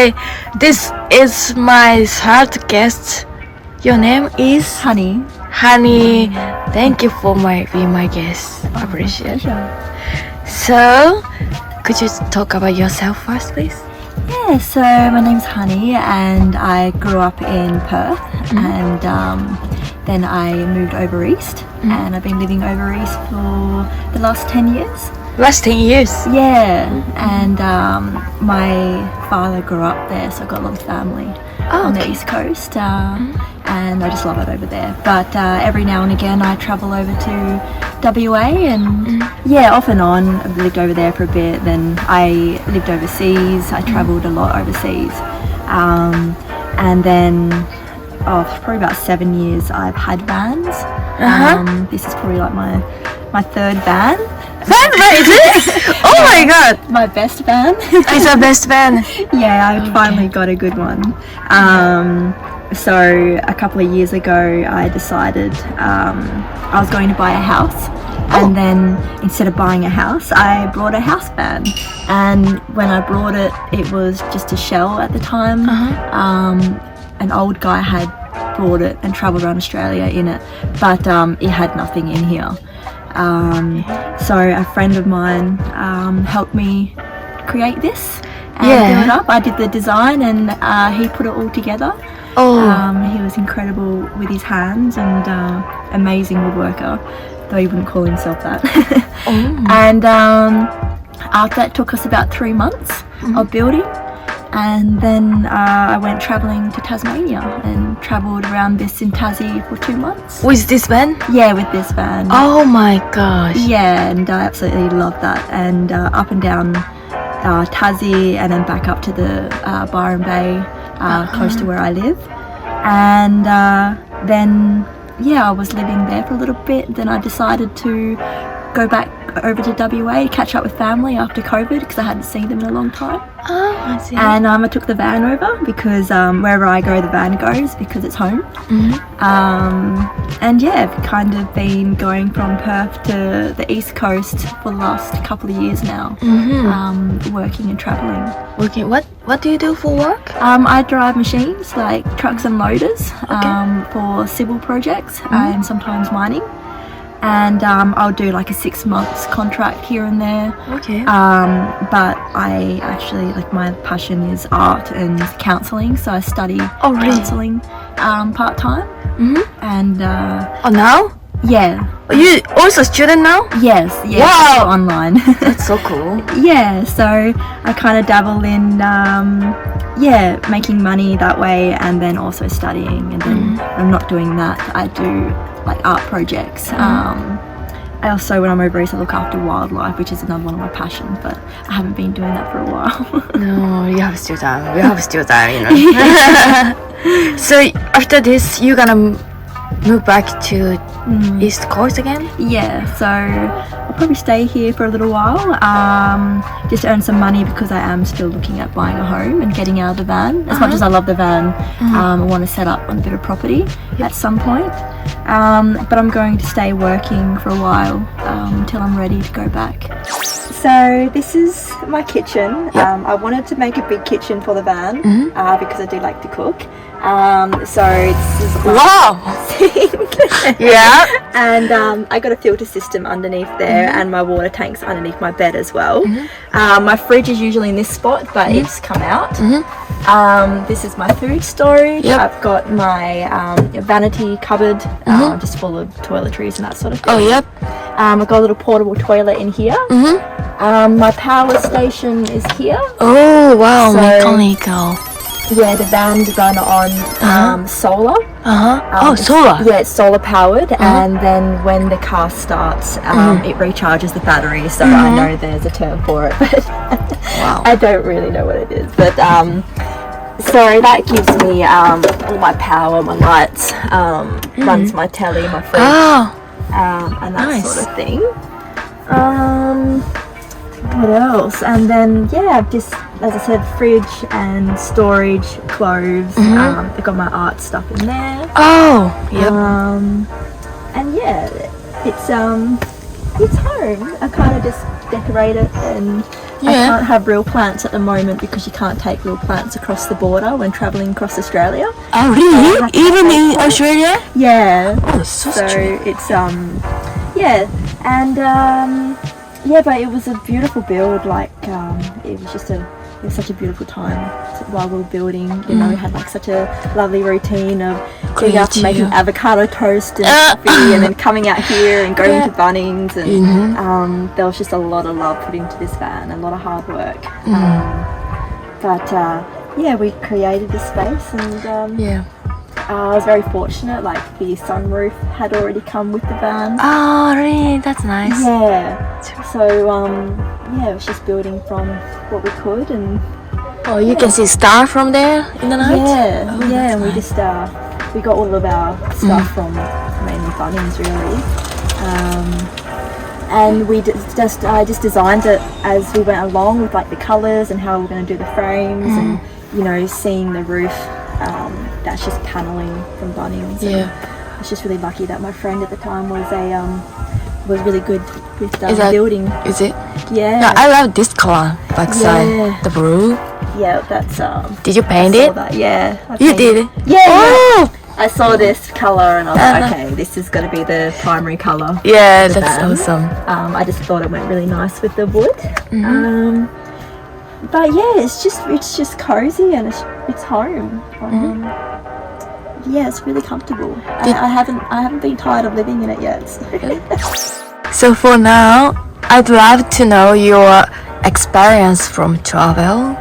Hi, this is my third guest. Your name is Honey. Honey. Thank you for being my guest. I appreciate it. So, could you talk about yourself first, please? Yeah, so my name's Honey and I grew up in Perth and then I moved over east and I've been living over east for the last 10 years. Last 10 years? Yeah, and my father grew up there, so I've got a lot of family on the east coast and I just love it over there. But every now and again I travel over to WA and yeah, off and on. I've lived over there for a bit, then I lived overseas. I travelled a lot overseas and then probably about 7 years I've had vans. This is probably like my third van. Van, is it? Oh my god! My best van. It's our best van. Yeah, I finally got a good one. So a couple of years ago I decided I was going to buy a house and then instead of buying a house I brought a house van, and when I brought it, it was just a shell at the time. An old guy had brought it and travelled around Australia in it, but it had nothing in here. So a friend of mine helped me create this and build it up. I did the design and he put it all together. He was incredible with his hands and amazing woodworker, though he wouldn't call himself that. And after that took us about 3 months of building, and then I went travelling to Tasmania and travelled around this in Tassie for 2 months. With this van? Yeah, with this van. Oh my gosh. Yeah, and I absolutely love that. And up and down Tassie and then back up to the Byron Bay, close to where I live. And then, yeah, I was living there for a little bit. Then I decided to go back over to WA, catch up with family after COVID because I hadn't seen them in a long time. Oh, I see. And I took the van over because wherever I go, the van goes because it's home. And yeah, I've kind of been going from Perth to the East Coast for the last couple of years now, working and travelling. Okay, what do you do for work? I drive machines like trucks and loaders for civil projects and sometimes mining. And I'll do like a 6 months contract here and there. Okay. But I actually, like, my passion is art and counselling, so I study counselling part-time. And now? Yeah. Are you also a student now? Yes. Wow. Online. That's so cool. Yeah, so I kind of dabble in making money that way and then also studying, and then when I'm not doing that, I do like art projects. I also, when I'm over east, I look after wildlife, which is another one of my passions, but I haven't been doing that for a while. No, you have still time. You know. So after this, you're gonna move back to East Coast again? Yeah, so I'll probably stay here for a little while, just earn some money because I am still looking at buying a home and getting out of the van. As much as I love the van, I want to set up on a bit of property at some point. But I'm going to stay working for a while until I'm ready to go back. So this is my kitchen. I wanted to make a big kitchen for the van because I do like to cook. So this is my sink. Yeah. And I got a filter system underneath there and my water tank's underneath my bed as well. My fridge is usually in this spot, but it's come out. This is my food storage. I've got my vanity cupboard just full of toiletries and that sort of thing. I've got a little portable toilet in here. My power station is here. Oh wow, So- mechanical. Yeah, the van's run on solar. Solar. Yeah, it's solar powered, and then when the car starts, it recharges the battery. So I know there's a term for it, but I don't really know what it is. But so that gives me all my power, my lights, runs my telly, my fridge, and that sort of thing. What else? And then I've just, as I said, fridge and storage, clothes. I've got my art stuff in there. And it's home. I kind of just decorate it and I can't have real plants at the moment because you can't take real plants across the border when traveling across Australia. Oh, really? Even in Australia? Yeah. Oh, so strange. It's yeah, and but it was a beautiful build. Like it was such a beautiful time while we were building. You know, we had like such a lovely routine of getting up and making avocado toast and coffee, and then coming out here and going to Bunnings, and there was just a lot of love put into this van, a lot of hard work. But we created this space, and I was very fortunate. Like the sunroof had already come with the van. Oh, really? That's nice. Yeah. So it was just building from what we could, and you can see stars from there in the night. And we just we got all of our stuff from mainly Bunnings, really. And I just designed it as we went along with like the colours and how we're going to do the frames, and you know, seeing the roof. That's just paneling from Bunnings. Yeah. I was just really lucky that my friend at the time was really good with building. Is it? Yeah. I love this color backside, the blue. Yeah, that's Did you paint it? That. Yeah. You did? Yeah. Oh! I saw this color and I was like, okay, this is going to be the primary color. Yeah, that's awesome. I just thought it went really nice with the wood. But yeah, it's just cozy, and it's home. Yeah, it's really comfortable. I haven't been tired of living in it yet. So for now, I'd love to know your experience from travel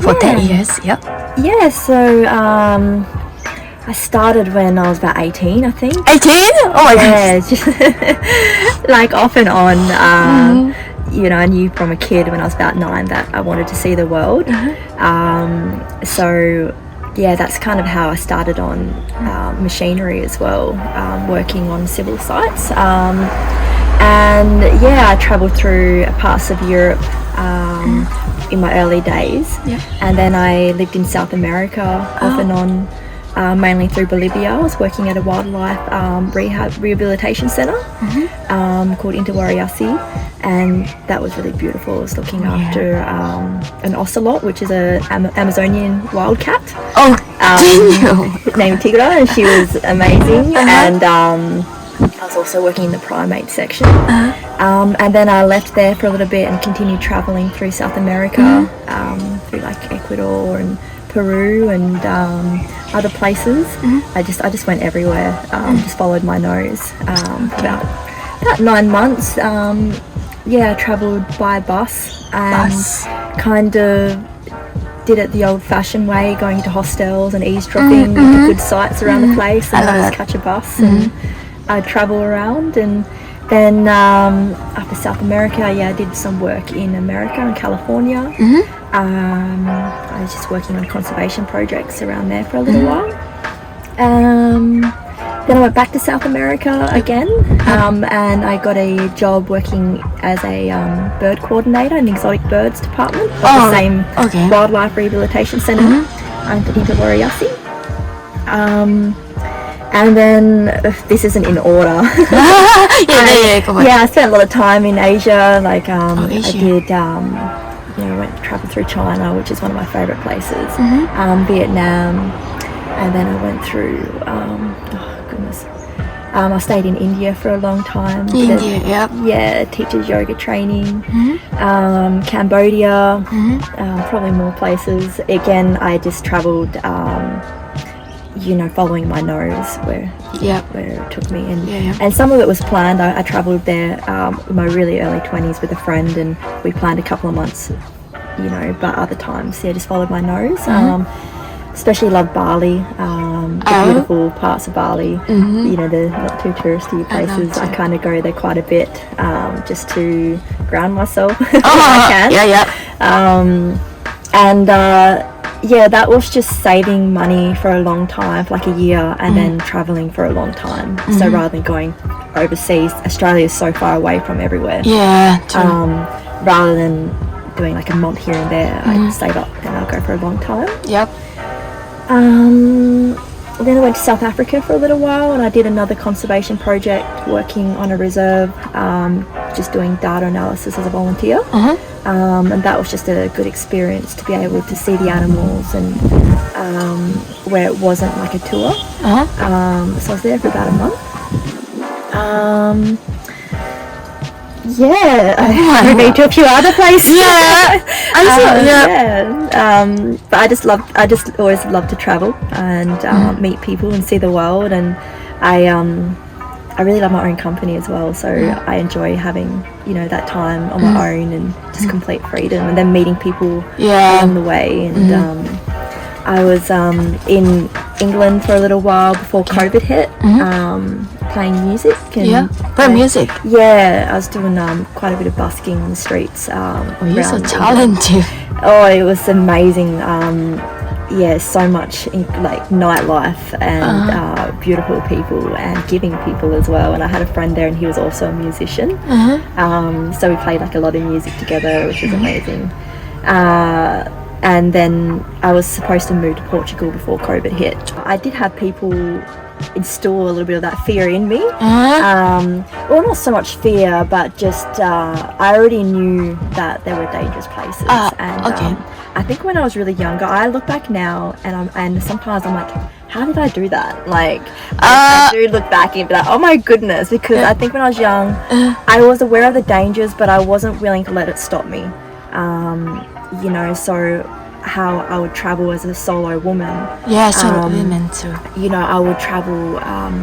for 10 years. Yep. Yeah, so I started when I was about 18, I think. 18? Oh my gosh. Just like off and on. You know, I knew from a kid when I was about 9 that I wanted to see the world. So yeah, that's kind of how I started on machinery as well, working on civil sites. And yeah, I travelled through parts of Europe in my early days. And then I lived in South America off and on. Mainly through Bolivia. I was working at a wildlife rehabilitation centre called Intiwariasi, and that was really beautiful. I was looking after an ocelot, which is an Amazonian wildcat. Named Tigra, and she was amazing. And I was also working in the primate section. And then I left there for a little bit and continued travelling through South America, through like Ecuador and Peru and other places. I just went everywhere. Just followed my nose. For about 9 months. I travelled by bus and kind of did it the old-fashioned way, going to hostels and eavesdropping to good sites around the place, and I just catch a bus and I'd travel around. And then up to South America, I did some work in America and California. I was just working on conservation projects around there for a little while. Then I went back to South America again, and I got a job working as a bird coordinator in the exotic birds department of the same wildlife rehabilitation centre in Intiwariasi. And then, this isn't in order. I spent a lot of time in Asia. Like I did, traveled through China, which is one of my favourite places. Vietnam, and then I went through. I stayed in India for a long time. Teachers yoga training. Cambodia, probably more places. Again, I just travelled. Following my nose where it took me, and some of it was planned. I travelled there in my really early 20s with a friend, and we planned a couple of months, but other times just followed my nose. Especially love Bali, the beautiful parts of Bali, the not too touristy places. I kind of go there quite a bit just to ground myself if I can. That was just saving money for a long time, for like a year, and then travelling for a long time. So rather than going overseas, Australia is so far away from everywhere. Rather than doing like a month here and there, I save up and I'll go for a long time. Then I went to South Africa for a little while, and I did another conservation project working on a reserve, just doing data analysis as a volunteer. And that was just a good experience to be able to see the animals and where it wasn't like a tour. So I was there for about a month. I've been to a few other places. But I just always loved to travel and meet people and see the world, and I really love my own company as well, so I enjoy having, that time on my own and just complete freedom, and then meeting people along the way. And I was in England for a little while before COVID hit, playing music. Playing music? Yeah, I was doing quite a bit of busking in the streets. You're so talented. Oh, it was amazing. So much like nightlife and beautiful people and giving people as well. And I had a friend there, and he was also a musician. So we played like a lot of music together, which was amazing. And then I was supposed to move to Portugal before COVID hit. I did have people instill a little bit of that fear in me. Well, not so much fear, but just I already knew that there were dangerous places. I think when I was really younger, I look back now and sometimes I'm like, how did I do that? Like, I do look back and be like, oh my goodness, because I think when I was young, I was aware of the dangers, but I wasn't willing to let it stop me. So how I would travel as a solo woman. Solo women too. I would travel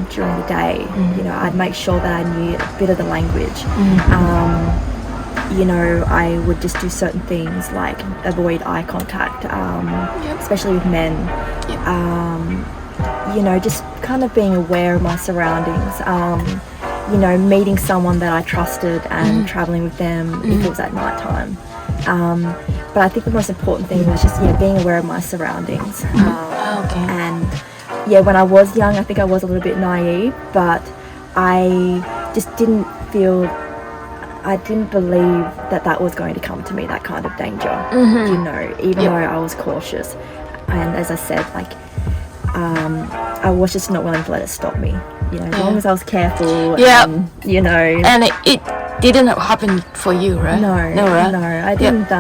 during the day. I'd make sure that I knew a bit of the language. I would just do certain things like avoid eye contact, especially with men. Just kind of being aware of my surroundings. Meeting someone that I trusted and traveling with them if it was at night time. But I think the most important thing was just being aware of my surroundings. And when I was young, I think I was a little bit naive, but I just didn't believe that was going to come to me, that kind of danger. Even though I was cautious, and as I said, like I was just not willing to let it stop me. As long as I was careful. And it didn't happen for you, right? No, I didn't.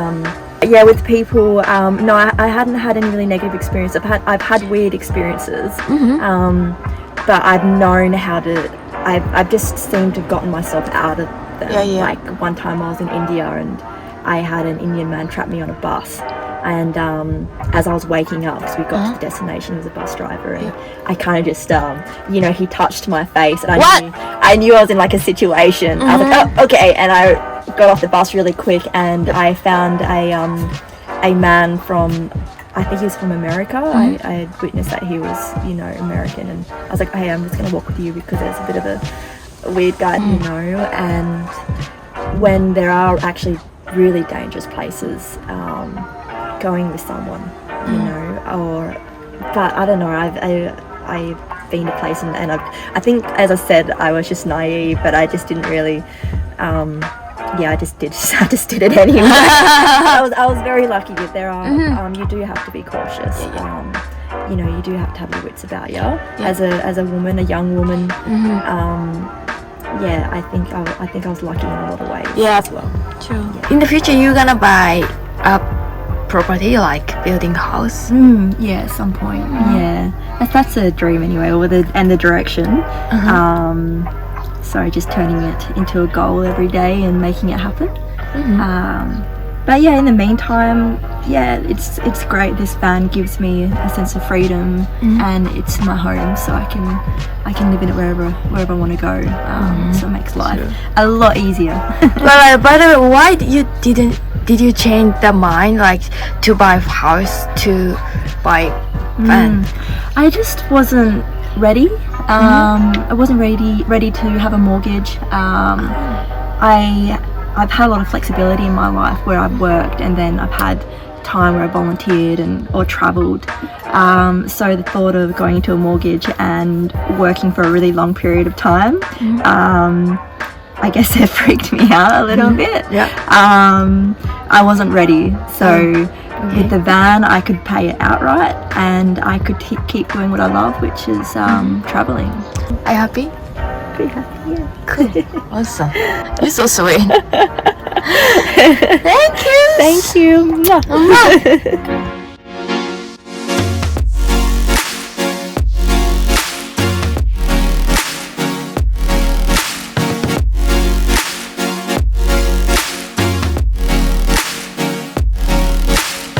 With people, no, I hadn't had any really negative experience. I've had weird experiences, but I've known how to. I've just seemed to have gotten myself out of them. Like one time I was in India and I had an Indian man trap me on a bus, and as I was waking up, because we got to the destination as a bus driver, and I kind of just he touched my face, and I knew I was in like a situation. I was like, oh, okay, and I got off the bus really quick, and I found a man from, I think he was from America. I had witnessed that he was American, and I was like, hey, I'm just gonna walk with you because there's a bit of a weird guy, and when there are actually really dangerous places, going with someone, but I don't know, I've been to places, and I think, as I said, I was just naive, but I just didn't really, I just did it anyway. I was very lucky. There are, you do have to be cautious. You do have to have your wits about you. As a woman, a young woman. I think I was lucky in a lot of ways. As well. True. In the future, you're gonna buy a property, like building a house. At some point. That's a dream anyway, and the direction. So just turning it into a goal every day and making it happen. But in the meantime, it's great. This van gives me a sense of freedom, and it's my home, so I can live in it wherever I want to go. So it makes life a lot easier. But by the way, why did you change the mind, like to buy a house, to buy van? I just wasn't ready. I wasn't ready to have a mortgage. I've had a lot of flexibility in my life where I've worked, and then I've had time where I volunteered or travelled. So the thought of going into a mortgage and working for a really long period of time, I guess it freaked me out a little bit. I wasn't ready. So with the van, I could pay it outright, and I could keep doing what I love, which is travelling. Are you happy? Pretty happy, Cool. Awesome. You're so sweet. Thank you. Thank you.